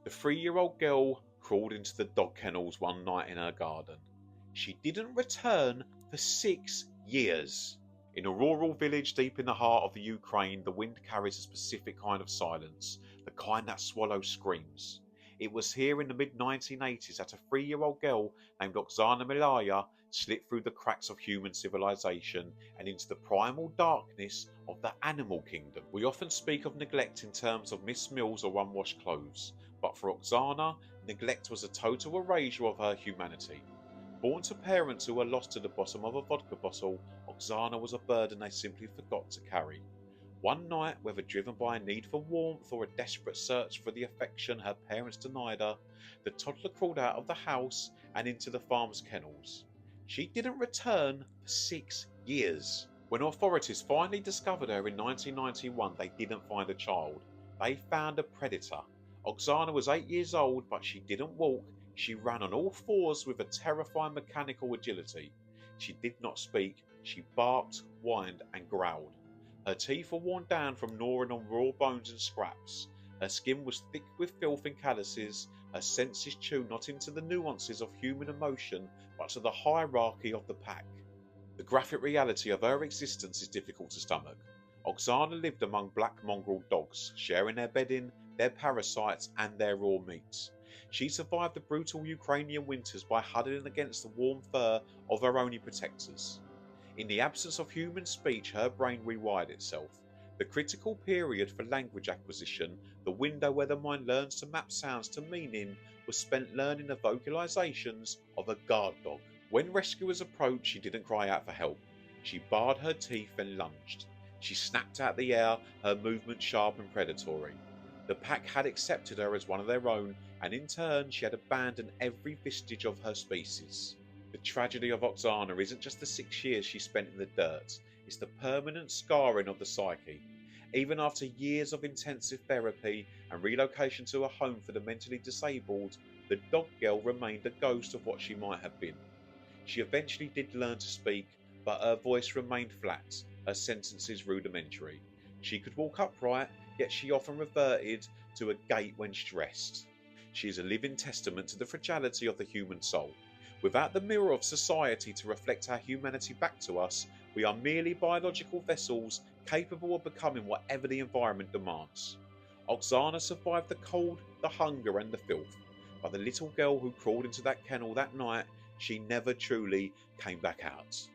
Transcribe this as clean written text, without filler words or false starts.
The 3-year-old girl crawled into the dog kennels one night in her garden. She didn't return for 6 years. In a rural village deep in the heart of the Ukraine, the wind carries a specific kind of silence, the kind that swallows screams. It was here in the mid-1980s that a 3-year-old girl named Oxana Malaya slipped through the cracks of human civilization and into the primal darkness of the animal kingdom. We often speak of neglect in terms of missed meals or unwashed clothes, but for Oxana, neglect was a total erasure of her humanity. Born to parents who were lost to the bottom of a vodka bottle, Oxana was a burden they simply forgot to carry. One night, whether driven by a need for warmth or a desperate search for the affection her parents denied her, the toddler crawled out of the house and into the farm's kennels. She didn't return for 6 years. When authorities finally discovered her in 1991, they didn't find a child. They found a predator. Oxana was 8 years old, but she didn't walk. She ran on all fours with a terrifying mechanical agility. She did not speak. She barked, whined, and growled. Her teeth were worn down from gnawing on raw bones and scraps. Her skin was thick with filth and calluses. Her senses tuned not into the nuances of human emotion, but to the hierarchy of the pack. The graphic reality of her existence is difficult to stomach. Oxana lived among black mongrel dogs, sharing their bedding, their parasites, and their raw meat. She survived the brutal Ukrainian winters by huddling against the warm fur of her only protectors. In the absence of human speech, her brain rewired itself. The critical period for language acquisition, the window where the mind learns to map sounds to meaning, was spent learning the vocalizations of a guard dog. When rescuers approached, she didn't cry out for help. She bared her teeth and lunged. She snapped at the air, her movements sharp and predatory. The pack had accepted her as one of their own, and in turn she had abandoned every vestige of her species. The tragedy of Oxana isn't just the 6 years she spent in the dirt, it's the permanent scarring of the psyche. Even after years of intensive therapy and relocation to a home for the mentally disabled, the dog girl remained a ghost of what she might have been. She eventually did learn to speak, but her voice remained flat, her sentences rudimentary. She could walk upright, yet she often reverted to a gait when stressed. She is a living testament to the fragility of the human soul. Without the mirror of society to reflect our humanity back to us, we are merely biological vessels capable of becoming whatever the environment demands. Oxana survived the cold, the hunger and the filth, but the little girl who crawled into that kennel that night, she never truly came back out.